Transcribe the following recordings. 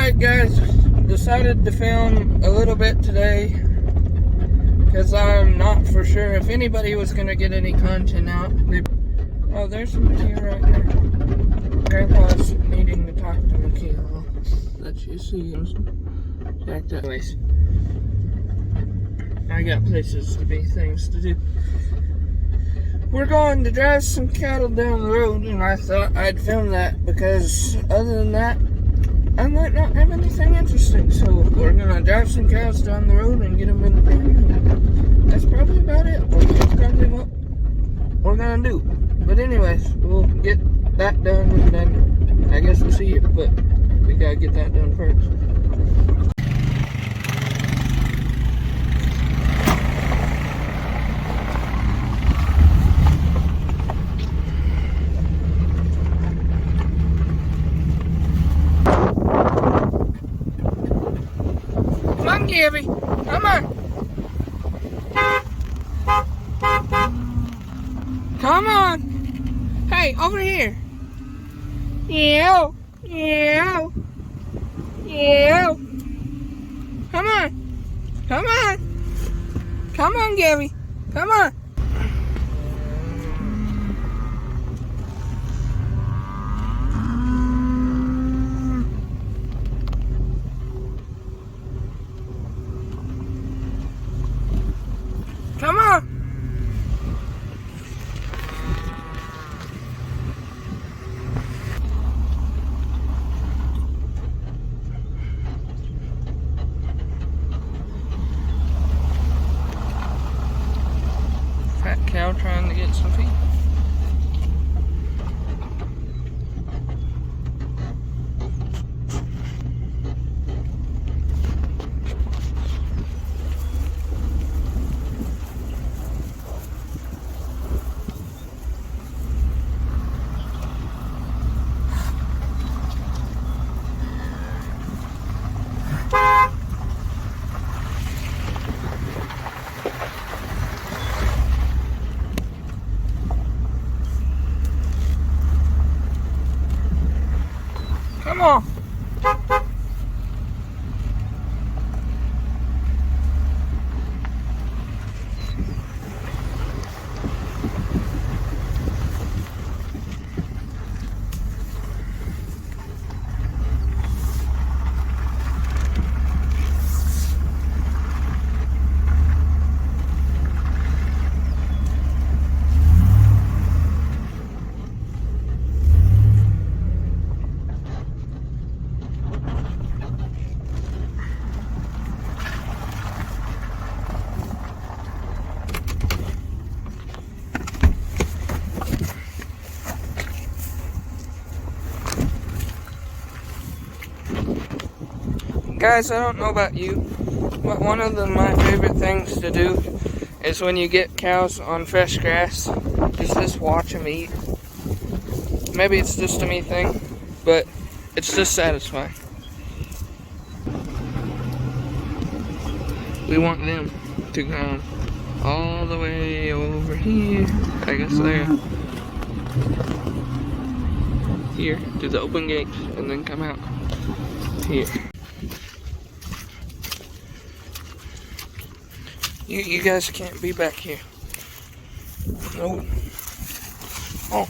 Alright guys, decided to film a little bit today because I'm not for sure if anybody was going to get any content out. Oh, there's some deer right there. Grandpa's needing to talk to Mikhail. Let you see him. Anyways, I got places to be, things to do. We're going to drive some cattle down the road, and I thought I'd film that because other than that, I might not have anything interesting. So we're gonna drive some cows down the road and get them in the pen. That's probably about it. That's probably what we're gonna do. But anyways, we'll get that done, and then I guess we'll see you. But we gotta get that done first. Come on, Gabby. Come on. Come on. Hey, over here. Yeah. Yeah. Yeah. Come on. Come on. Come on, Gabby. Come on. Come on. Fat cow trying to get some feed. Come on. Guys, I don't know about you, but one of my favorite things to do is when you get cows on fresh grass, is just watch them eat. Maybe it's just a me thing, but it's just satisfying. We want them to go all the way over here, I guess there, here to the open gates, and then come out here. You guys can't be back here. No. Oh.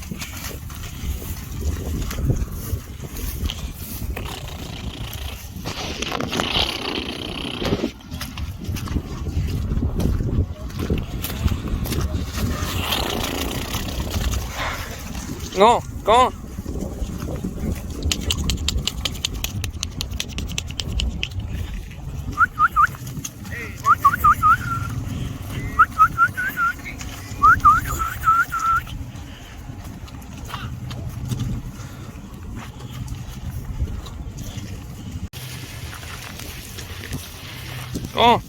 Go, go on. Go on,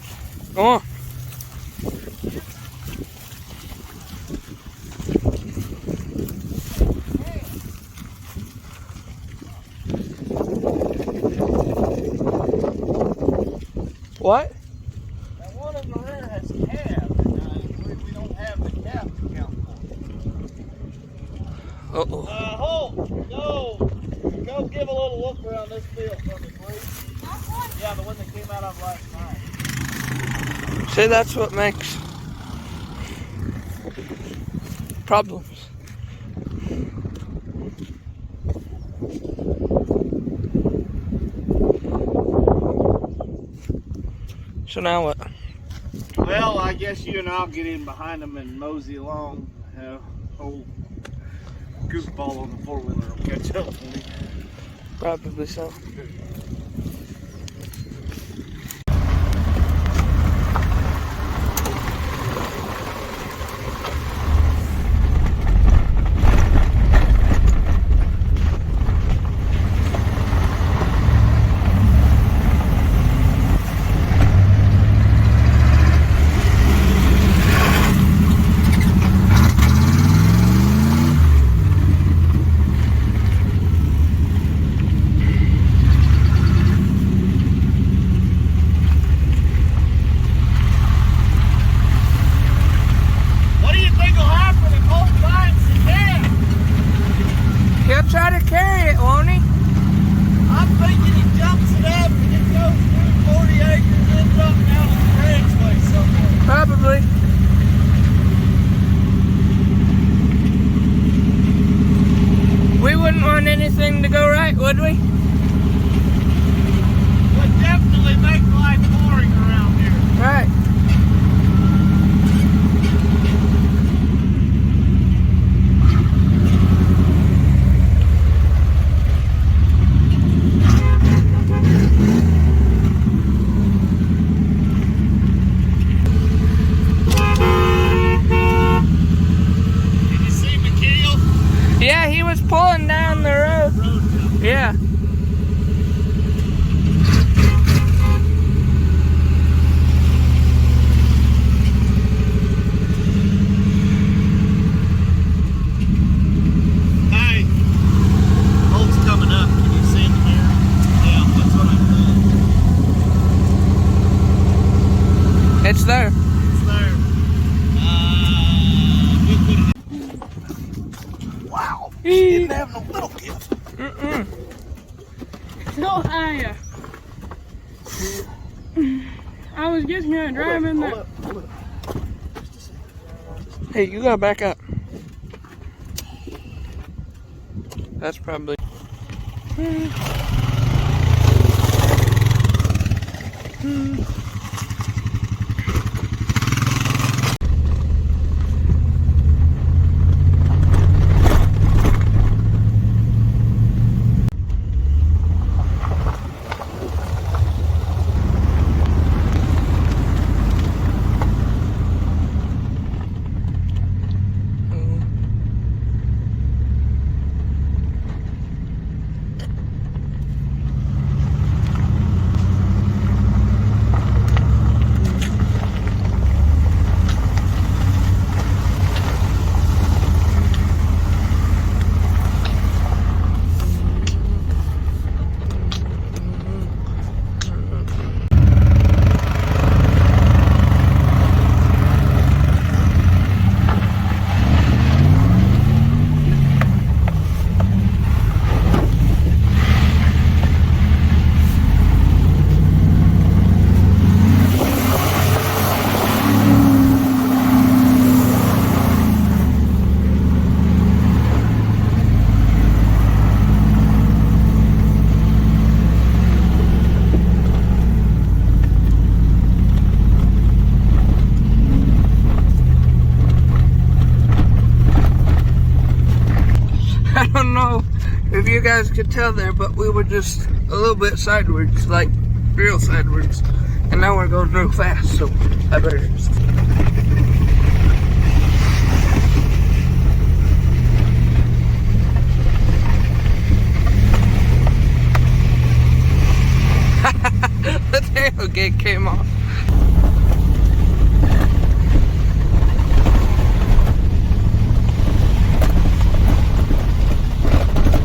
go on. What? Now one of them there has calves. We don't have the calf to count for. Uh-oh. Hold. Go. Go. go give a little look around this field for me, please? Yeah, the one that came out of last night. See, that's what makes problems. So now what? Well, I guess you and I'll get in behind them and mosey along. Old goofball on the four-wheeler will catch up with me. Probably so. He'll try to carry it, won't he? I'm thinking he jumps it up and it goes through 40 acres and ends up down on the ranchway somewhere. Probably. We wouldn't want anything to go right, would we? Would definitely make life boring around here. Right. Yeah, he was pulling down the road. Yeah. Hey, boat's coming up. Can you see in the mirror? Yeah, that's what I'm doing. It's there. It's there. We'll put it in. Wow. She didn't have no little gift. So I was just gonna drive in there. Hey, you gotta back up. That's probably. I don't know if you guys could tell there, but we were just a little bit sideways, like real sideways. And now we're going real fast, so I better just... The tailgate came off.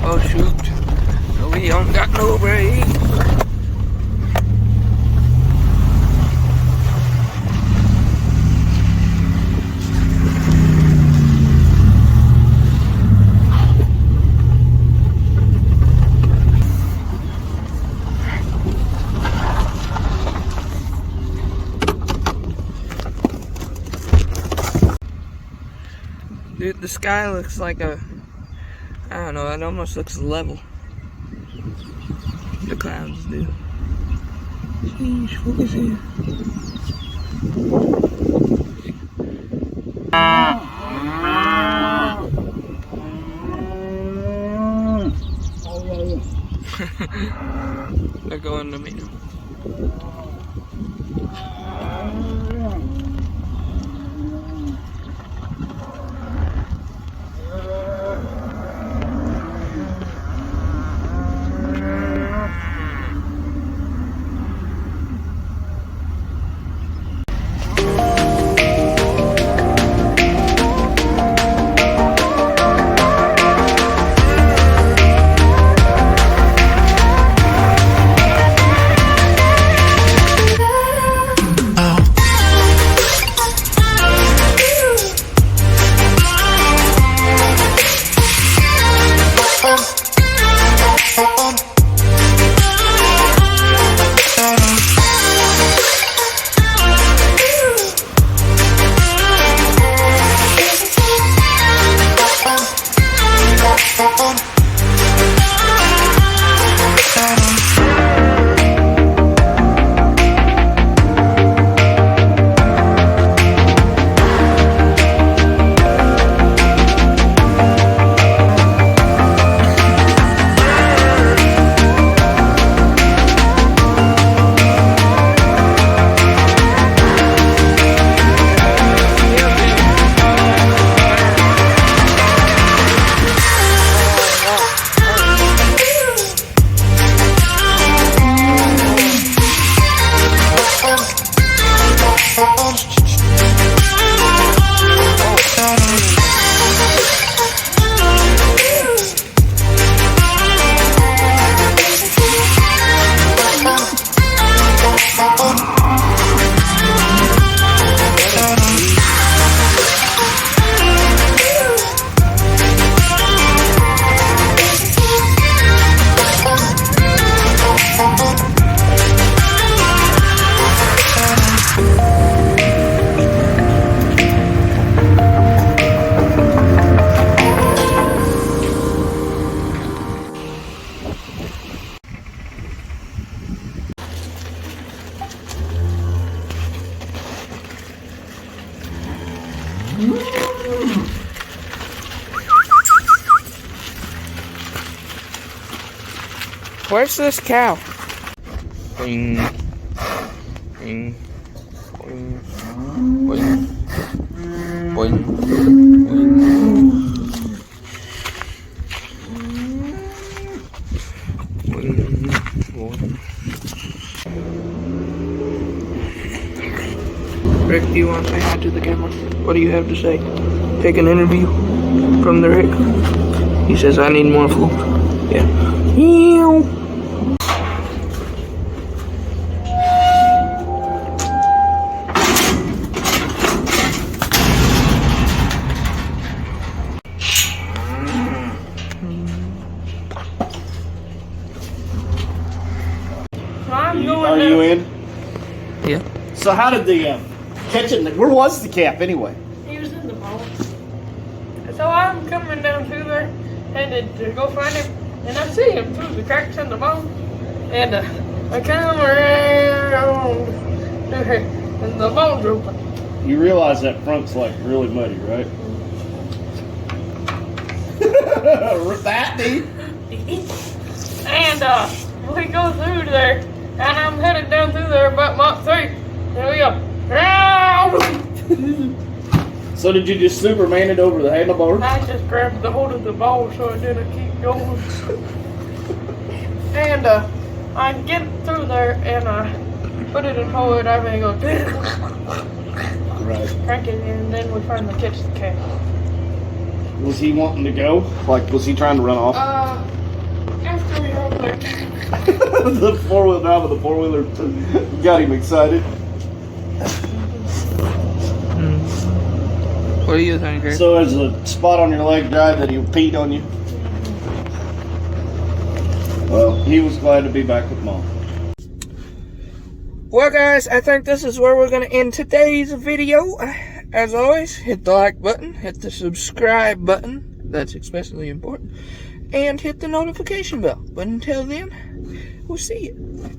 Oh shoot, we don't got no brakes. Dude, the sky looks like I don't know, it almost looks level. The clouds do. Sheesh, focus here. They're going to meet him. Where's this cow? Bing, bing, boing, boing, boing, boing, boing. Rick, do you want to say hi to the camera? What do you have to say? Take an interview from the Rick. He says, I need more food. Yeah. Meow. Are you in? Yeah. So how did the catching? Where was the calf anyway? He was in the bowl. So I'm coming down through there, headed to go find him, and I see him through the cracks in the bone, and I come around there, and the bone's open. You realize that front's like really muddy, right? That deep. And we go through there, and I'm headed down through there about Mach 3. There we go. So did you just Superman it over the handlebar? I just grabbed the hold of the ball so it didn't keep going. And I get through there and I put it in forward. I may go Right. crank it, and then we finally catch the cat. Was he wanting to go? Like, was he trying to run off? After we got there. The four-wheel drive of the four-wheeler got him excited. What do you think, Rick? So there's a spot on your leg drive that he peed on you? Well, he was glad to be back with Mom. Well, guys, I think this is where we're going to end today's video. As always, hit the like button, hit the subscribe button, that's especially important, and hit the notification bell. But until then, we'll see you.